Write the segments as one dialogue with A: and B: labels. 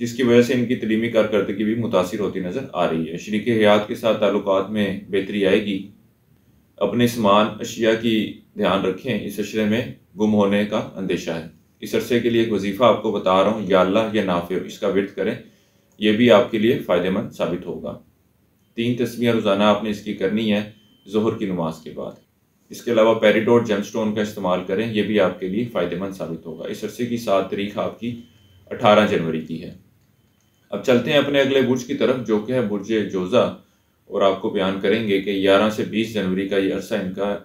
A: جس کی وجہ سے ان کی تعلیمی کارکردگی بھی متاثر ہوتی نظر آ رہی ہے۔ شریک حیات کے ساتھ تعلقات میں بہتری آئے گی۔ اپنے سامان اشیاء کی دھیان رکھیں، اس عشرے میں گم ہونے کا اندیشہ ہے۔ اس عرصے کے لیے ایک وظیفہ آپ کو بتا رہا ہوں، یا اللہ یا نافع، اس کا ورد کریں، یہ بھی آپ کے لیے فائدہ مند ثابت ہوگا۔ 3 تسبیحیں روزانہ آپ نے اس کی کرنی ہے ظہر کی نماز کے بعد۔ اس کے علاوہ پیریڈوٹ جیم سٹون کا استعمال کریں، یہ بھی آپ کے لیے فائدہ مند ثابت ہوگا۔ اس عرصے کی 7 تاریخ آپ کی 18 جنوری کی ہے۔ اب چلتے ہیں اپنے اگلے برج کی طرف، جو کہ ہے برج جوزہ، اور آپ کو بیان کریں گے کہ 11 سے 20 جنوری کا یہ عرصہ ان کا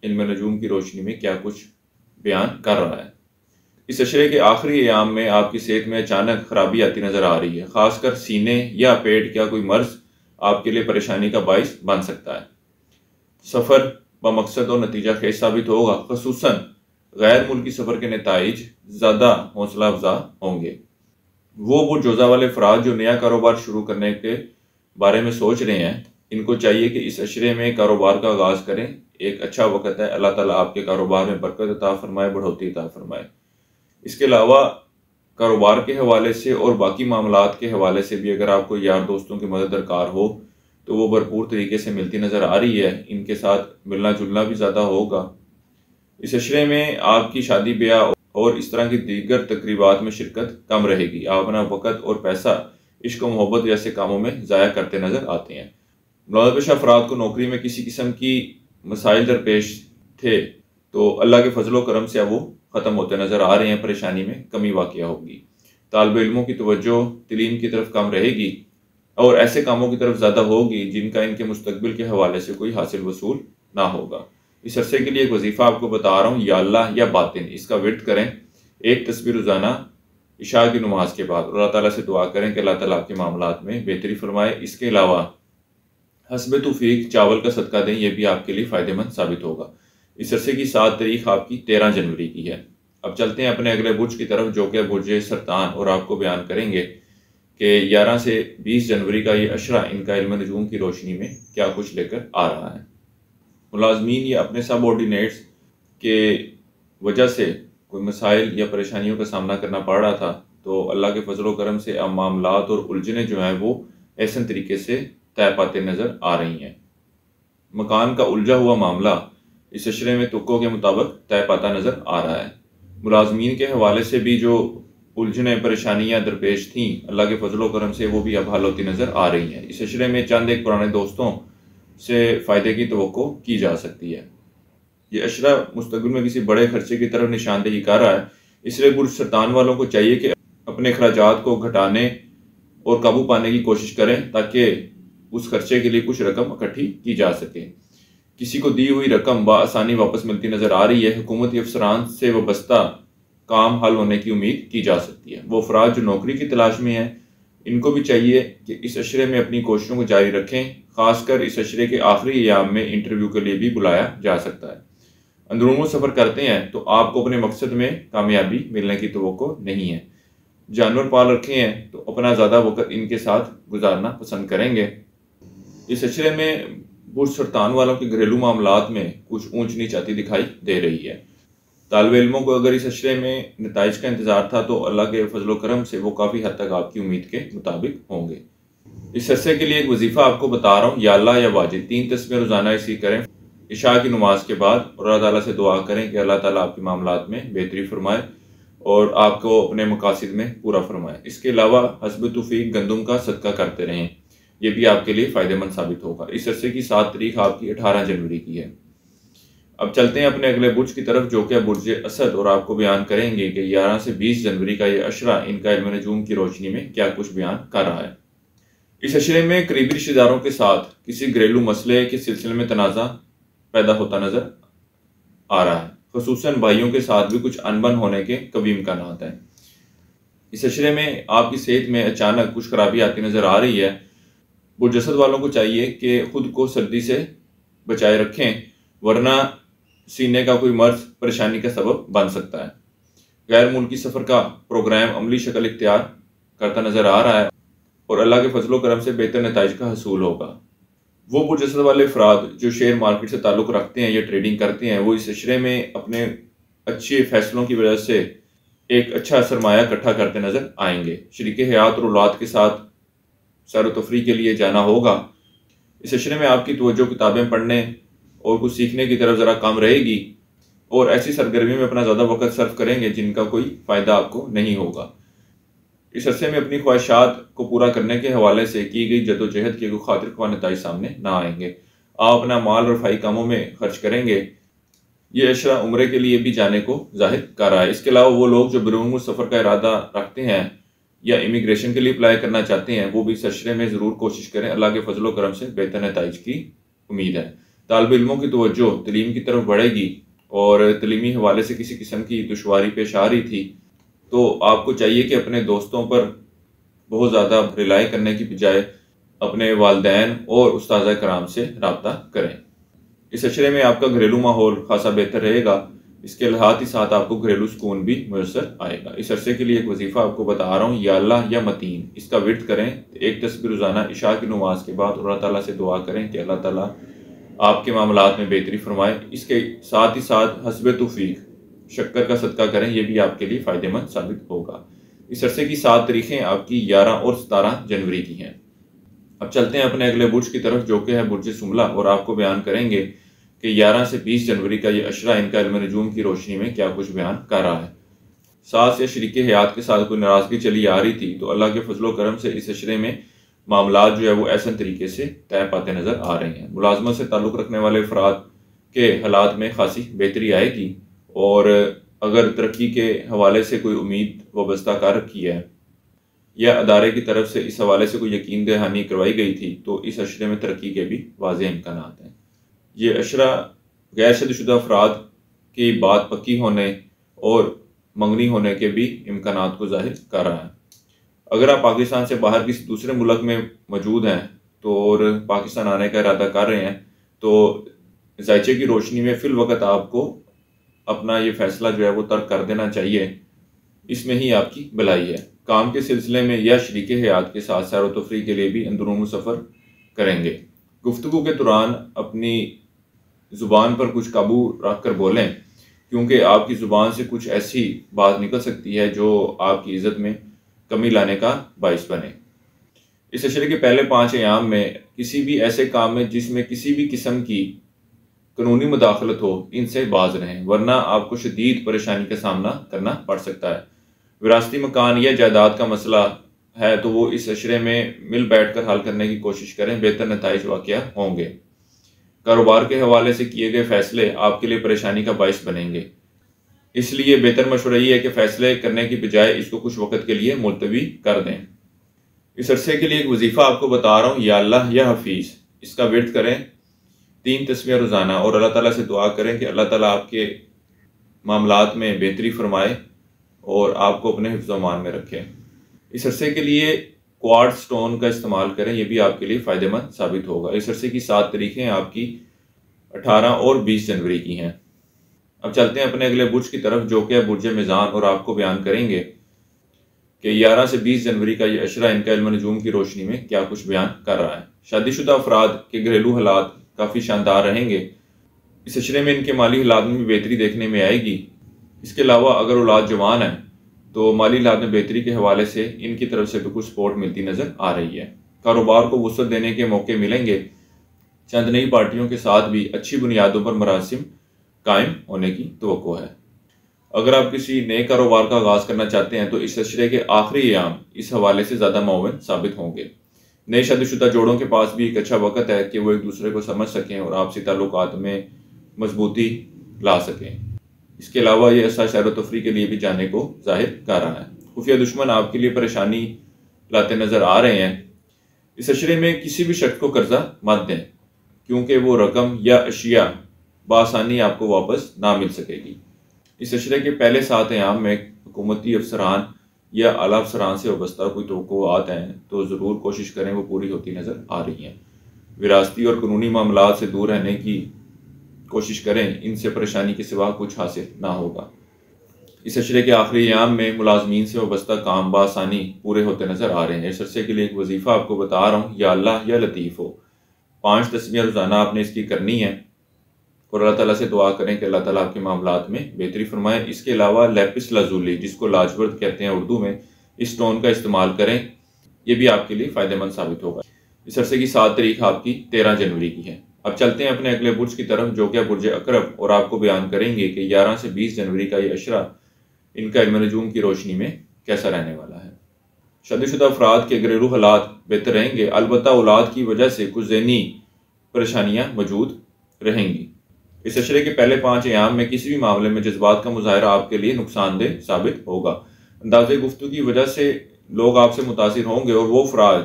A: علم نجوم کی روشنی میں کیا کچھ بیان کر رہا ہے۔ اس عشرے کے آخری ایام میں آپ کی صحت میں اچانک خرابی آتی نظر آ رہی ہے، خاص کر سینے یا پیٹ کا کوئی مرض آپ کے لیے پریشانی کا باعث بن سکتا ہے۔ سفر بمقصد اور نتیجہ خیز ثابت ہوگا، خصوصاً غیر ملکی سفر کے نتائج زیادہ حوصلہ افزا ہوں گے۔ وہ برج جوزہ والے افراد جو نیا کاروبار شروع کرنے کے بارے میں سوچ رہے ہیں، ان کو چاہیے کہ اس عشرے میں کاروبار کا آغاز کریں۔ ایک اچھا وقت ہے، اللہ تعالیٰ آپ کے کاروبار میں برکت عطا فرمائے، بڑھوتری عطا فرمائے۔ اس کے علاوہ کاروبار کے حوالے سے اور باقی معاملات کے حوالے سے بھی اگر آپ کو یار دوستوں کی مدد درکار ہو تو وہ بھرپور طریقے سے ملتی نظر آ رہی ہے، ان کے ساتھ ملنا جلنا بھی زیادہ ہوگا۔ اس عشرے میں آپ کی شادی بیاہ اور اس طرح کی دیگر تقریبات میں شرکت کم رہے گی۔ آپ اپنا وقت اور پیسہ عشق و محبت جیسے کاموں میں ضائع کرتے نظر آتے ہیں۔ ملازمت پیشہ افراد کو نوکری میں کسی قسم کی مسائل درپیش تھے تو اللہ کے فضل و کرم سے اب وہ ختم ہوتے نظر آ رہے ہیں، پریشانی میں کمی واقع ہوگی۔ طالب علموں کی توجہ تعلیم کی طرف کم رہے گی اور ایسے کاموں کی طرف زیادہ ہوگی جن کا ان کے مستقبل کے حوالے سے کوئی حاصل وصول نہ ہوگا۔ اس عرصے کے لیے ایک وظیفہ آپ کو بتا رہا ہوں، یا اللہ یا باطن، اس کا ورد کریں 1 تسبیح روزانہ عشاء کی نماز کے بعد، اور اللہ تعالیٰ سے دعا کریں کہ اللہ تعالیٰ آپ کے معاملات میں بہتری فرمائے۔ اس کے علاوہ حسب توفیق چاول کا صدقہ دیں، یہ بھی آپ کے لیے فائدہ مند ثابت ہوگا۔ اس عرصے کی 7 تاریخ آپ کی 13 جنوری کی ہے۔ اب چلتے ہیں اپنے اگلے برج کی طرف، جو کہ برج سرطان، اور آپ کو بیان کریں گے کہ 11 سے 20 جنوری کا یہ عشرہ ان کا علم نجوم کی روشنی میں کیا کچھ لے کر آ رہا ہے۔ ملازمین یا اپنے سب آرڈینیٹس کے وجہ سے کوئی مسائل یا پریشانیوں کا سامنا کرنا پڑ رہا تھا، تو اللہ کے فضل و کرم سے اب معاملات اور الجھنیں جو ہیں وہ احسن طریقے سے طے پاتے نظر آ رہی ہیں۔ مکان کا الجھا ہوا معاملہ اس عشرے میں تکوں کے مطابق طے پاتا نظر آ رہا ہے۔ ملازمین کے حوالے سے بھی جو الجھنیں پریشانیاں درپیش تھیں، اللہ کے فضل و کرم سے وہ بھی اب حل ہوتی نظر آ رہی ہیں۔ اس عشرے میں چند ایک پرانے دوستوں سے فائدے کی توقع کی جا سکتی ہے۔ یہ عشرہ مستقبل میں کسی بڑے خرچے کی طرف نشاندہی کر رہا ہے، اس لیے برج سرطان والوں کو چاہیے کہ اپنے اخراجات کو گھٹانے اور قابو پانے کی کوشش کریں تاکہ اس خرچے کے لیے کچھ رقم اکٹھی کی جا سکے۔ کسی کو دی ہوئی رقم بآسانی واپس ملتی نظر آ رہی ہے۔ حکومتی افسران سے وابستہ کام حل ہونے کی امید کی جا سکتی ہے۔ وہ افراد جو نوکری کی تلاش میں ہیں، ان کو بھی چاہیے کہ اس عشرے میں اپنی کوششوں کو جاری رکھیں، خاص کر اس عشرے کے آخری ایام میں انٹرویو کے لیے بھی بلایا جا سکتا ہے۔ اندرون سفر کرتے ہیں تو آپ کو اپنے مقصد میں کامیابی ملنے کی توقع نہیں ہے۔ جانور پال رکھے ہیں تو اپنا زیادہ وقت ان کے ساتھ گزارنا پسند کریں گے۔ اس عشرے میں برج سرطان والوں کے گھریلو معاملات میں کچھ اونچ نیچ آتی دکھائی دے رہی ہے۔ طالب علموں کو اگر اس عشرے میں نتائج کا انتظار تھا تو اللہ کے فضل و کرم سے وہ کافی حد تک آپ کی امید کے مطابق ہوں گے۔ اس عرصے کے لیے ایک وظیفہ آپ کو بتا رہا ہوں، یا اللہ یا واجد، 3 تسبیح روزانہ اسی کریں عشاء کی نماز کے بعد، اور اللہ تعالیٰ سے دعا کریں کہ اللہ تعالیٰ آپ کے معاملات میں بہتری فرمائے اور آپ کو اپنے مقاصد میں پورا فرمائے۔ اس کے علاوہ حسب توفیق گندم کا صدقہ کرتے رہیں، یہ بھی آپ کے لیے فائدہ مند ثابت ہوگا۔ اس عرصے کی 7 تاریخ آپ کی 18 جنوری کی ہے۔ اب چلتے ہیں اپنے اگلے برج کی طرف، جو کہ برج اسد، اور آپ کو بیان کریں گے کہ 11 سے 20 جنوری کا یہ عشرہ ان کا علم نجوم کی روشنی میں کیا کچھ بیان کر رہا ہے۔ اس عشرے میں قریبی رشتہ داروں کے ساتھ کسی گھریلو مسئلے کے سلسلے میں تنازع پیدا ہوتا نظر آ رہا ہے، خصوصاً بھائیوں کے ساتھ بھی کچھ انبن ہونے کے قوی امکانات ہیں۔ اس عشرے میں آپ کی صحت میں اچانک کچھ خرابی آتی نظر آ رہی ہے۔ برج اسد والوں کو چاہیے کہ خود کو سردی سے بچائے رکھیں، ورنہ سینے کا کوئی مرض پریشانی کا سبب بن سکتا ہے۔ غیر ملکی سفر کا پروگرام عملی شکل اختیار کرتا نظر آ رہا ہے اور اللہ کے فضل و کرم سے بہتر نتائج کا حصول ہوگا۔ وہ برج اسد والے افراد جو شیئر مارکیٹ سے تعلق رکھتے ہیں یا ٹریڈنگ کرتے ہیں، وہ اس عشرے میں اپنے اچھے فیصلوں کی وجہ سے ایک اچھا سرمایہ اکٹھا کرتے نظر آئیں گے۔ شریک حیات اور اولاد کے ساتھ سیر و تفریح کے لیے جانا ہوگا۔ اس اشرے میں آپ کی توجہ کتابیں پڑھنے اور کچھ سیکھنے کی طرف ذرا کم رہے گی، اور ایسی سرگرمی میں اپنا زیادہ وقت صرف کریں گے جن کا کوئی فائدہ آپ کو نہیں ہوگا۔ اس عرصے میں اپنی خواہشات کو پورا کرنے کے حوالے سے کی گئی جدوجہد کے کوئی خاطر خواہ نتائج سامنے نہ آئیں گے۔ آپ اپنا مال رفاہی کاموں میں خرچ کریں گے۔ یہ عشرہ عمرے کے لیے بھی جانے کو ظاہر کر رہا ہے۔ اس کے علاوہ وہ لوگ جو بیرون ملک سفر کا ارادہ رکھتے ہیں یا امیگریشن کے لیے اپلائی کرنا چاہتے ہیں، وہ بھی اس عشرے میں ضرور کوشش کریں۔ اللہ کے فضل و کرم سے بہتر نتائج کی امید ہے۔ طالب علموں کی توجہ تعلیم کی طرف بڑھے گی، اور تعلیمی حوالے سے کسی قسم کی دشواری پیش آ رہی تھی تو آپ کو چاہیے کہ اپنے دوستوں پر بہت زیادہ ریلائی کرنے کی بجائے اپنے والدین اور استاذہ کرام سے رابطہ کریں۔ اس عشرے میں آپ کا گھریلو ماحول خاصا بہتر رہے گا۔ اس کے ساتھ ہی ساتھ آپ کو گھریلو سکون بھی میسر آئے گا۔ اس عرصے کے لیے ایک وظیفہ آپ کو بتا رہا ہوں، یا اللہ یا متین، اس کا ورد کریں۔ ایک تسبیح روزانہ عشاء کی نماز کے بعد، اور اللہ تعالیٰ سے دعا کریں کہ اللہ تعالیٰ آپ کے معاملات میں بہتری فرمائے۔ اس کے ساتھ ہی ساتھ حسب توفیق شکر کا صدقہ کریں، یہ بھی آپ کے لیے فائدہ مند ثابت ہوگا۔ اس عرصے کی 7 تاریخیں آپ کی 11 اور 17 جنوری کی ہیں۔ اب چلتے ہیں اپنے اگلے برج کی طرف، جو کہ ہے برج سملہ، اور آپ کو بیان کریں گے کہ 11 سے 20 جنوری کا یہ عشرہ ان کا علم نجوم کی روشنی میں کیا کچھ بیان کر رہا ہے۔ ساس یا شریک حیات کے ساتھ کوئی ناراضگی چلی آ رہی تھی تو اللہ کے فضل و کرم سے اس عشرے میں معاملات جو ہے وہ احسن طریقے سے طے پاتے نظر آ رہے ہیں۔ ملازمت سے تعلق رکھنے والے افراد کے حالات میں خاصی بہتری آئے گی، اور اگر ترقی کے حوالے سے کوئی امید وابستہ کر رکھی ہے یا ادارے کی طرف سے اس حوالے سے کوئی یقین دہانی کروائی گئی تھی تو اس عشرے میں ترقی کے بھی واضح امکانات ہیں۔ یہ عشرہ غیر شادی شدہ افراد کی بات پکی ہونے اور منگنی ہونے کے بھی امکانات کو ظاہر کر رہا ہے۔ اگر آپ پاکستان سے باہر کسی دوسرے ملک میں موجود ہیں تو اور پاکستان آنے کا ارادہ کر رہے ہیں تو ذائچے کی روشنی میں فی الوقت آپ کو اپنا یہ فیصلہ جو ہے وہ ترک کر دینا چاہیے، اس میں ہی آپ کی بھلائی ہے۔ کام کے سلسلے میں یا شریک حیات کے ساتھ سیر و تفریح کے لیے بھی اندرون سفر کریں گے۔ گفتگو کے دوران اپنی زبان پر کچھ قابو رکھ کر بولیں، کیونکہ آپ کی زبان سے کچھ ایسی بات نکل سکتی ہے جو آپ کی عزت میں کمی لانے کا باعث بنے۔ اس عشرے کے پہلے 5 ایام میں کسی بھی ایسے کام میں جس میں کسی بھی قسم کی قانونی مداخلت ہو، ان سے باز رہیں، ورنہ آپ کو شدید پریشانی کا سامنا کرنا پڑ سکتا ہے۔ وراثتی مکان یا جائیداد کا مسئلہ ہے تو وہ اس عشرے میں مل بیٹھ کر حل کرنے کی کوشش کریں، بہتر نتائج واقع ہوں گے۔ کاروبار کے حوالے سے کیے گئے فیصلے آپ کے لیے پریشانی کا باعث بنیں گے، اس لیے بہتر مشورہ یہ ہے کہ فیصلے کرنے کی بجائے اس کو کچھ وقت کے لیے ملتوی کر دیں۔ اس عرصے کے لیے ایک وظیفہ آپ کو بتا رہا ہوں، یا اللہ یا حفیظ، اس کا ورد کریں 3 تسبیح روزانہ، اور اللہ تعالیٰ سے دعا کریں کہ اللہ تعالیٰ آپ کے معاملات میں بہتری فرمائے اور آپ کو اپنے حفظ و امان میں رکھے۔ اس عرصے کے لیے کوارٹز سٹون کا استعمال کریں، یہ بھی آپ کے لیے فائدہ مند ثابت ہوگا۔ اس عرصے کی 7 تاریخیں آپ کی 18 اور 20 جنوری کی ہیں۔ اب چلتے ہیں اپنے اگلے برج کی طرف، جو کہ ہے برج میزان، اور آپ کو بیان کریں گے کہ 11 سے 20 جنوری کا یہ عشرہ ان کا علم نجوم کی روشنی میں کیا کچھ بیان کر رہا ہے۔ شادی شدہ افراد کے گھریلو حالات کافی شاندار رہیں گے۔ اس عشرے میں ان کے مالی حالات میں بھی بہتری دیکھنے میں آئے گی۔ اس کے علاوہ اگر اولاد جوان ہے تو مالی حالات میں بہتری کے حوالے سے ان کی طرف سے بھی کچھ سپورٹ ملتی نظر آ رہی ہے۔ کاروبار کو وسعت دینے کے موقع ملیں گے۔ چند نئی پارٹیوں کے ساتھ بھی اچھی بنیادوں پر مراسم قائم ہونے کی توقع ہے۔ اگر آپ کسی نئے کاروبار کا آغاز کرنا چاہتے ہیں تو اس عشرے کے آخری ایام اس حوالے سے زیادہ معاون ثابت ہوں گے۔ نئے شادی شدہ جوڑوں کے پاس بھی ایک اچھا وقت ہے کہ وہ ایک دوسرے کو سمجھ سکیں اور آپسی تعلقات میں مضبوطی لا سکیں۔ اس کے علاوہ یہ عرصہ سیر و تفریح کے لیے بھی جانے کو ظاہر کر رہا ہے۔ خفیہ دشمن آپ کے لیے پریشانی لاتے نظر آ رہے ہیں۔ اس عشرے میں کسی بھی شخص کو قرضہ مت دیں، کیونکہ وہ رقم یا اشیاء بآسانی آپ کو واپس نہ مل سکے گی۔ اس عشرے کے پہلے 7 ایام میں حکومتی افسران یا اعلیٰ افسران سے وابستہ کوئی توقعات ہیں تو ضرور کوشش کریں وہ پوری ہوتی نظر آ رہی ہیں۔ وراثتی اور قانونی معاملات سے دور رہنے کی کوشش کریں، ان سے پریشانی کے سوا کچھ حاصل نہ ہوگا۔ اس عشرے کے آخری ایام میں ملازمین سے وابستہ کام بآسانی پورے ہوتے نظر آ رہے ہیں۔ اس عرصے کے لیے ایک وظیفہ آپ کو بتا رہا ہوں، یا اللہ یا لطیف ہو۔ 5 تسبیح روزانہ آپ نے اس کی کرنی ہے۔ اور اللہ تعالیٰ سے دعا کریں کہ اللہ تعالیٰ آپ کے معاملات میں بہتری فرمائے۔ اس کے علاوہ لیپس لازولی، جس کو لاجورد کہتے ہیں اردو میں، اس اسٹون کا استعمال کریں، یہ بھی آپ کے لیے فائدہ مند ثابت ہوگا۔ اس عرصے کی 7 تاریخ آپ کی 13 جنوری کی ہے۔ اب چلتے ہیں اپنے اگلے برج کی طرف، جو کہ برج عقرب، اور آپ کو بیان کریں گے کہ 11 سے 20 جنوری کا یہ عشرہ ان کا علم نجوم کی روشنی میں کیسا رہنے والا ہے۔ شادی شدہ افراد کے گھریلو حالات بہتر رہیں گے، البتہ اولاد کی وجہ سے کچھ ذہنی پریشانیاں موجود رہیں گی۔ اس عشرے کے پہلے 5 ایام میں کسی بھی معاملے میں جذبات کا مظاہرہ آپ کے لیے نقصان دہ ثابت ہوگا۔ انداز گفتگو کی وجہ سے لوگ آپ سے متاثر ہوں گے، اور وہ افراد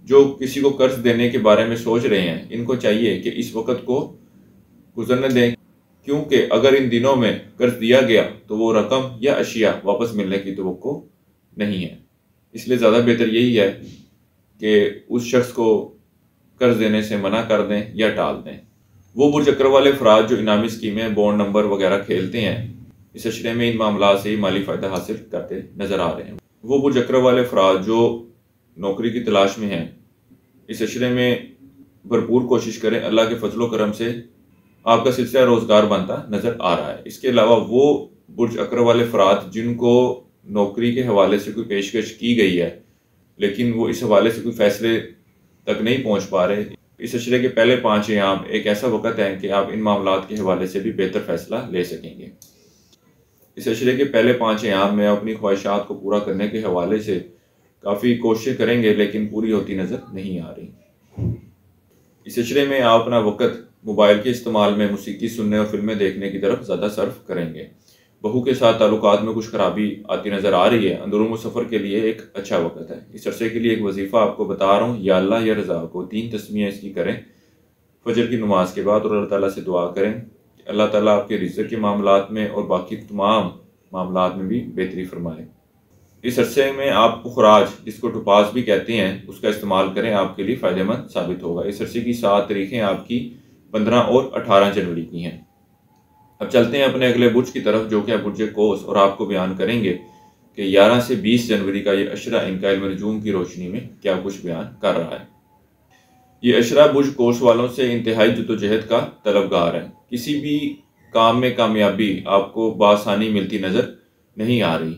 A: جو کسی کو قرض دینے کے بارے میں سوچ رہے ہیں، ان کو چاہیے کہ اس وقت کو گزرنے دیں، کیونکہ اگر ان دنوں میں قرض دیا گیا تو وہ رقم یا اشیاء واپس ملنے کی توقع نہیں ہے۔ اس لیے زیادہ بہتر یہی ہے کہ اس شخص کو قرض دینے سے منع کر دیں یا ٹال دیں۔ وہ برج عقرب والے افراد جو انعامی اسکیمیں، بونڈ نمبر وغیرہ کھیلتے ہیں، اس عشرے میں ان معاملات سے ہی مالی فائدہ حاصل کرتے نظر آ رہے ہیں۔ وہ برج عقرب والے افراد جو نوکری کی تلاش میں ہیں، اس عشرے میں بھرپور کوشش کریں، اللہ کے فضل و کرم سے آپ کا سلسلہ روزگار بنتا نظر آ رہا ہے۔ اس کے علاوہ وہ برج عقرب والے افراد جن کو نوکری کے حوالے سے کوئی پیشکش کی گئی ہے، لیکن وہ اس حوالے سے کوئی فیصلے تک نہیں پہنچ پا رہے، اس عشرے کے پہلے 5 ایام ایک ایسا وقت ہے کہ آپ ان معاملات کے حوالے سے بھی بہتر فیصلہ لے سکیں گے۔ اس عشرے کے پہلے 5 ایام میں اپنی خواہشات کو پورا کرنے کے حوالے سے کافی کوششیں کریں گے، لیکن پوری ہوتی نظر نہیں آ رہی۔ اس عشرے میں آپ اپنا وقت موبائل کے استعمال میں موسیقی سننے اور فلمیں دیکھنے کی طرف زیادہ صرف کریں گے۔ بہو کے ساتھ تعلقات میں کچھ خرابی آتی نظر آ رہی ہے، اندرون و سفر کے لیے ایک اچھا وقت ہے۔ اس عرصے کے لیے ایک وظیفہ آپ کو بتا رہا ہوں، یا اللہ یا رضا کو 3 تسمیہ اس کی کریں فجر کی نماز کے بعد، اور اللہ تعالیٰ سے دعا کریں کہ اللہ تعالیٰ آپ کے رزق کے معاملات میں اور باقی تمام معاملات میں بھی بہتری فرمائے۔ اس عرصے میں آپ کو خراج، جس کو ٹوپاز بھی کہتے ہیں، اس کا استعمال کریں، آپ کے لیے فائدہ مند ثابت ہوگا۔ اس عرصے کی 7 تاریخیں آپ کی 15 اور 18 جنوری کی ہیں۔ اب چلتے ہیں اپنے اگلے برج کی طرف، جو کہ برج قوس، اور آپ کو بیان کریں گے کہ 11 سے 20 جنوری کا یہ عشرہ ان کا علم نجوم کی روشنی میں کیا کچھ بیان کر رہا ہے۔ یہ عشرہ برج قوس والوں سے انتہائی جدوجہد کا طلبگار ہے۔ کسی بھی کام میں کامیابی آپ کو بآسانی ملتی نظر نہیں آ رہی۔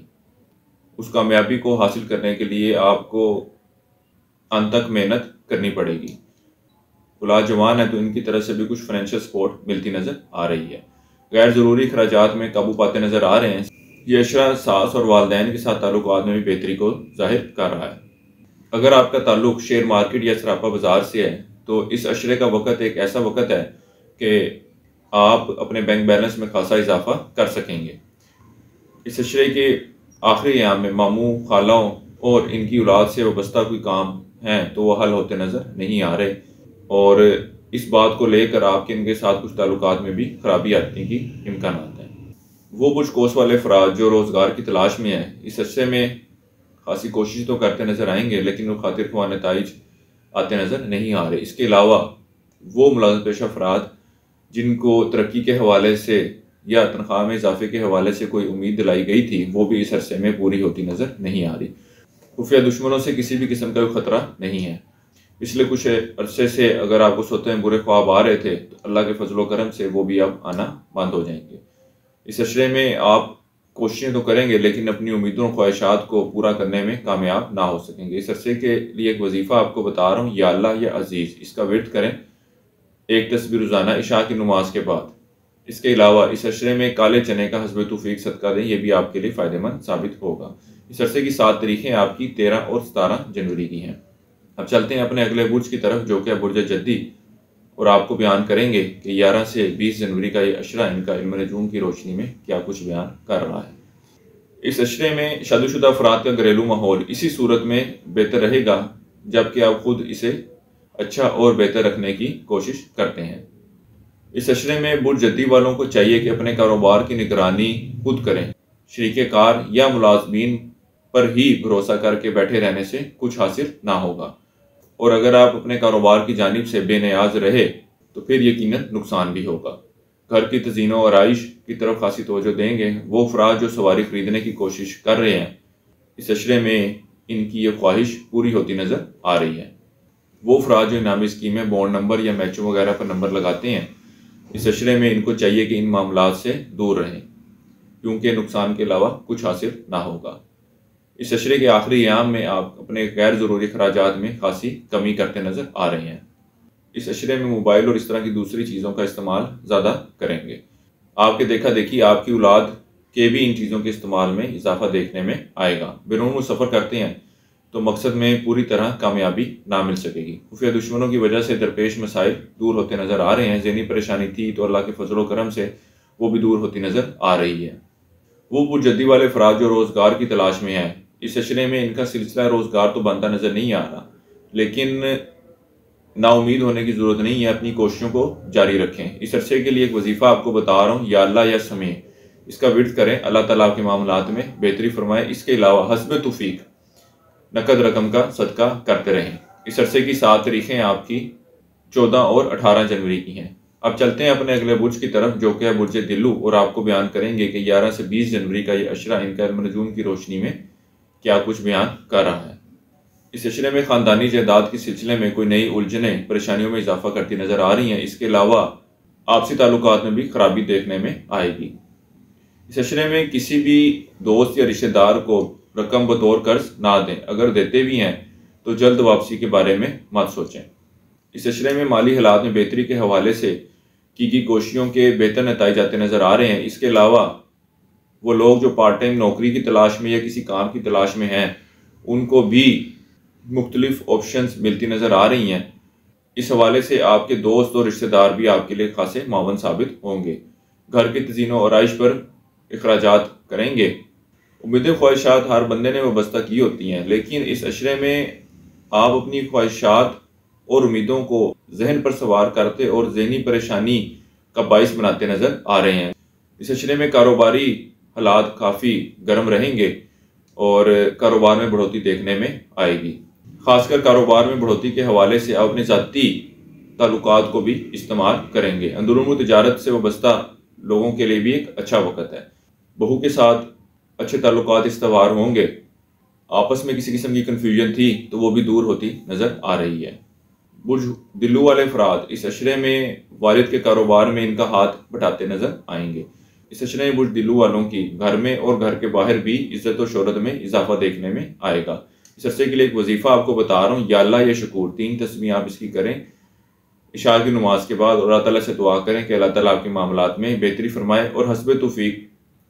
A: اس کامیابی کو حاصل کرنے کے لیے آپ کو انتھک محنت کرنی پڑے گی۔ اولاد جوان ہے تو ان کی طرف سے بھی کچھ فائنینشیل سپورٹ ملتی نظر آ رہی ہے۔ غیر ضروری اخراجات میں قابو پاتے نظر آ رہے ہیں۔ یہ عشرہ ساس اور والدین کے ساتھ تعلقات میں بھی بہتری کو ظاہر کر رہا ہے۔ اگر آپ کا تعلق شیئر مارکیٹ یا سراپا بازار سے ہے تو اس عشرے کا وقت ایک ایسا وقت ہے کہ آپ اپنے بینک بیلنس میں خاصا اضافہ کر سکیں گے۔ اس عشرے کے آخری ایام میں ماموں، خالوں اور ان کی اولاد سے وابستہ کوئی کام ہیں تو وہ حل ہوتے نظر نہیں آ رہے، اور اس بات کو لے کر آپ کے ان کے ساتھ کچھ تعلقات میں بھی خرابی آنے کی امکانات ہیں۔ وہ برج قوس والے افراد جو روزگار کی تلاش میں ہیں، اس عرصے میں خاصی کوشش تو کرتے نظر آئیں گے، لیکن وہ خاطر خواہ نتائج آتے نظر نہیں آ رہے۔ اس کے علاوہ وہ ملازم پیشہ افراد جن کو ترقی کے حوالے سے یا تنخواہ میں اضافے کے حوالے سے کوئی امید دلائی گئی تھی، وہ بھی اس عرصے میں پوری ہوتی نظر نہیں آ رہی۔ خفیہ دشمنوں سے کسی بھی قسم کا کوئی خطرہ نہیں ہے۔ پچھلے کچھ عرصے سے اگر آپ کو سوتے میں برے خواب آ رہے تھے تو اللہ کے فضل و کرم سے وہ بھی اب آنا بند ہو جائیں گے۔ اس عشرے میں آپ کوششیں تو کریں گے، لیکن اپنی امیدوں اور خواہشات کو پورا کرنے میں کامیاب نہ ہو سکیں گے۔ اس عرصے کے لیے ایک وظیفہ آپ کو بتا رہا ہوں، یا اللہ یا عزیز، اس کا ورد کریں 1 تسبیح روزانہ عشاء کی نماز کے بعد۔ اس کے علاوہ اس عشرے میں کالے چنے کا حسب توفیق صدقہ دیں، یہ بھی آپ کے لیے فائدہ مند ثابت ہوگا۔ اس عرصے کی 7 تاریخیں آپ کی 13 اور 17 جنوری کی ہیں۔ اب چلتے ہیں اپنے اگلے برج کی طرف، جو کہ برج جدی، اور آپ کو بیان کریں گے کہ 11 سے 20 جنوری کا یہ عشرہ ان کا علم نجوم کی روشنی میں کیا کچھ بیان کر رہا ہے۔ اس عشرے میں شادی شدہ افراد کا گھریلو ماحول اسی صورت میں بہتر رہے گا جبکہ آپ خود اسے اچھا اور بہتر رکھنے کی کوشش کرتے ہیں۔ اس عشرے میں برج جدی والوں کو چاہیے کہ اپنے کاروبار کی نگرانی خود کریں۔ شریک کار یا ملازمین پر ہی بھروسہ کر کے بیٹھے رہنے سے کچھ حاصل نہ ہوگا، اور اگر آپ اپنے کاروبار کی جانب سے بے نیاز رہے تو پھر یقیناً نقصان بھی ہوگا۔ گھر کی تزئین و آرائش کی طرف خاصی توجہ دیں گے۔ وہ افراد جو سواری خریدنے کی کوشش کر رہے ہیں، اس عشرے میں ان کی یہ خواہش پوری ہوتی نظر آ رہی ہے۔ وہ افراد جو انعامی اسکیمیں، بونڈ نمبر یا میچوں وغیرہ پر نمبر لگاتے ہیں، اس عشرے میں ان کو چاہیے کہ ان معاملات سے دور رہیں، کیونکہ نقصان کے علاوہ کچھ حاصل نہ ہوگا۔ اس عشرے کے آخری ایام میں آپ اپنے غیر ضروری اخراجات میں خاصی کمی کرتے نظر آ رہے ہیں۔ اس عشرے میں موبائل اور اس طرح کی دوسری چیزوں کا استعمال زیادہ کریں گے۔ آپ کے دیکھا دیکھی آپ کی اولاد کے بھی ان چیزوں کے استعمال میں اضافہ دیکھنے میں آئے گا۔ بیرون ملک سفر کرتے ہیں تو مقصد میں پوری طرح کامیابی نہ مل سکے گی۔ خفیہ دشمنوں کی وجہ سے درپیش مسائل دور ہوتے نظر آ رہے ہیں۔ ذہنی پریشانی تھی تو اللہ کے فضل و کرم سے وہ بھی دور ہوتی نظر آ رہی ہے۔ وہ پرجدی والے افراد جو روزگار کی تلاش میں ہیں، اس عشرے میں ان کا سلسلہ روزگار تو بنتا نظر نہیں آ رہا، لیکن نا امید ہونے کی ضرورت نہیں ہے، اپنی کوششوں کو جاری رکھیں۔ اس عرصے کے لیے ایک وظیفہ آپ کو بتا رہا ہوں، یا اللہ یا سمیع، اس کا ورد کریں، اللہ تعالیٰ آپ کے معاملات میں بہتری فرمائے۔ اس کے علاوہ حسب توفیق نقد رقم کا صدقہ کرتے رہیں۔ اس عرصے کی 7 تاریخیں آپ کی 14 اور 18 جنوری کی ہیں۔ اب چلتے ہیں اپنے اگلے برج کی طرف، جو کہ ہے برج دلو، اور آپ کو بیان کریں گے کہ 11 سے 20 جنوری کا یہ عشرہ ان کا علم نجوم کی روشنی میں کیا کچھ بیان کر رہا ہے۔ اس عشرے میں خاندانی جائیداد کے سلسلے میں کوئی نئی الجھنیں پریشانیوں میں اضافہ کرتی نظر آ رہی ہیں۔ اس کے علاوہ آپسی تعلقات میں بھی خرابی دیکھنے میں آئے گی۔ اس عشرے میں کسی بھی دوست یا رشتہ دار کو رقم بطور قرض نہ دیں، اگر دیتے بھی ہیں تو جلد واپسی کے بارے میں مت سوچیں۔ اس عشرے میں مالی حالات میں بہتری کے حوالے سے کی گئی کوششوں کے بہتر نتائج آتے نظر آ رہے ہیں۔ اس کے علاوہ وہ لوگ جو پارٹ ٹائم نوکری کی تلاش میں یا کسی کام کی تلاش میں ہیں، ان کو بھی مختلف آپشنز ملتی نظر آ رہی ہیں۔ اس حوالے سے آپ کے دوست اور رشتہ دار بھی آپ کے لیے خاصے معاون ثابت ہوں گے۔ گھر کے تزئین و آرائش پر اخراجات کریں گے۔ امیدیں خواہشات ہر بندے نے وابستہ کی ہوتی ہیں، لیکن اس عشرے میں آپ اپنی خواہشات اور امیدوں کو ذہن پر سوار کرتے اور ذہنی پریشانی کا باعث بناتے نظر آ رہے ہیں۔ اس عشرے میں کاروباری حالات کافی گرم رہیں گے اور کاروبار میں بڑھوتری دیکھنے میں آئے گی۔ خاص کر کاروبار میں بڑھوتری کے حوالے سے آپ اپنے ذاتی تعلقات کو بھی استعمال کریں گے۔ اندرون تجارت سے وابستہ لوگوں کے لیے بھی ایک اچھا وقت ہے۔ بہو کے ساتھ اچھے تعلقات استوار ہوں گے۔ آپس میں کسی قسم کی کنفیوژن تھی تو وہ بھی دور ہوتی نظر آ رہی ہے۔ برج دلو والے افراد اس عشرے میں والد کے کاروبار میں ان کا ہاتھ بٹاتے نظر آئیں گے۔ اس عشرے میں برج دلو والوں کی گھر میں اور گھر کے باہر بھی عزت و شہرت میں اضافہ دیکھنے میں آئے گا۔ اس عرصے کے لیے ایک وظیفہ آپ کو بتا رہا ہوں، یا اللہ یا شکور، 3 تسبیح آپ اس کی کریں عشاء کی نماز کے بعد، اور اللہ تعالیٰ سے دعا کریں کہ اللہ تعالیٰ آپ کے معاملات میں بہتری فرمائے، اور حسب توفیق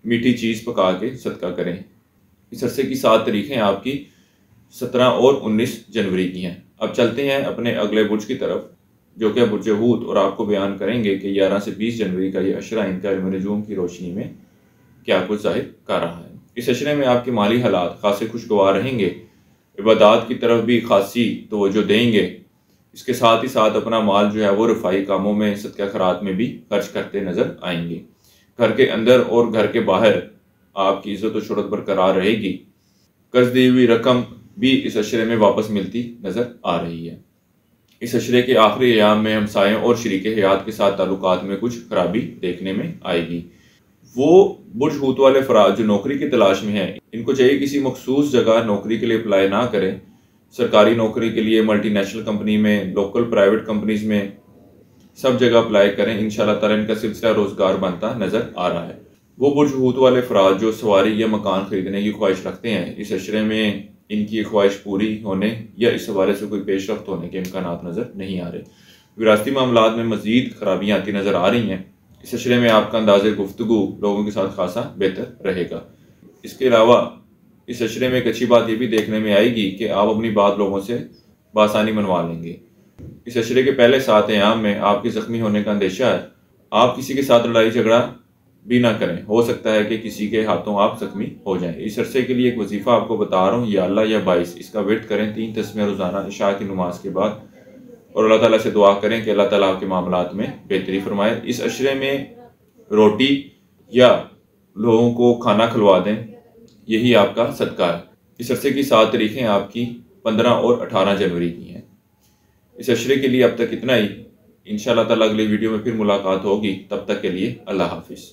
A: میٹھی چیز پکا کے صدقہ کریں۔ اس عرصے کی 7 تاریخیں آپ کی 17 اور 19 جنوری کی ہیں۔ اب چلتے ہیں اپنے اگلے برج کی طرف، جو کہ برج حوت، اور آپ کو بیان کریں گے کہ 11 سے 20 جنوری کا یہ عشرہ ان کا علم نجوم کی روشنی میں کیا کچھ ظاہر کر رہا ہے۔ اس عشرے میں آپ کے مالی حالات خاصے خوشگوار رہیں گے، عبادات کی طرف بھی خاصی توجہ دیں گے۔ اس کے ساتھ ہی ساتھ اپنا مال جو ہے وہ رفاہی کاموں میں، صدقہ خیرات میں بھی خرچ کرتے نظر آئیں گے۔ گھر کے اندر اور گھر کے باہر آپ کی عزت و شہرت برقرار رہے گی۔ قرض دی ہوئی رقم بھی اس عشرے میں واپس ملتی نظر آ رہی ہے۔ اس عشرے کے آخری ایام میں ہمسایوں اور شریک حیات کے ساتھ تعلقات میں کچھ خرابی دیکھنے میں آئے گی۔ وہ برج حوت والے افراد جو نوکری کی تلاش میں ہیں، ان کو چاہیے کسی مخصوص جگہ نوکری کے لیے اپلائی نہ کریں۔ سرکاری نوکری کے لیے ملٹی نیشنل کمپنی میں، لوکل پرائیویٹ کمپنیز میں، سب جگہ اپلائی کریں۔ انشاءاللہ تعالیٰ ان کا سلسلہ روزگار بنتا نظر آ رہا ہے۔ وہ برج حوت والے افراد جو سواری یا مکان خریدنے کی خواہش رکھتے ہیں، اس عشرے میں ان کی خواہش پوری ہونے یا اس حوالے سے کوئی پیش رفت ہونے کے امکانات نظر نہیں آ رہے۔ وراثتی معاملات میں مزید خرابیاں آتی نظر آ رہی ہیں۔ اس عشرے میں آپ کا انداز گفتگو لوگوں کے ساتھ خاصا بہتر رہے گا۔ اس کے علاوہ اس عشرے میں ایک اچھی بات یہ بھی دیکھنے میں آئے گی کہ آپ اپنی بات لوگوں سے بآسانی منوا لیں گے۔ اس عشرے کے پہلے 7 ایام میں آپ کے زخمی ہونے کا اندیشہ ہے۔ آپ کسی کے ساتھ لڑائی جھگڑا بھی نہ کریں، ہو سکتا ہے کہ کسی کے ہاتھوں آپ زخمی ہو جائیں۔ اس عرصے کے لیے ایک وظیفہ آپ کو بتا رہا ہوں، یا اللہ یا باعث، اس کا ورد کریں 3 تسبیح روزانہ عشاء کی نماز کے بعد، اور اللہ تعالیٰ سے دعا کریں کہ اللہ تعالیٰ آپ کے معاملات میں بہتری فرمائے۔ اس عشرے میں روٹی یا لوگوں کو کھانا کھلوا دیں، یہی آپ کا صدقہ ہے۔ اس عرصے کی 7 تاریخیں آپ کی 15 اور 18 جنوری کی ہیں۔ اس عشرے کے لیے اب تک اتنا ہی۔ انشاءاللہ تعالیٰ اگلی ویڈیو میں پھر ملاقات ہوگی، تب تک کے لیے اللہ حافظ۔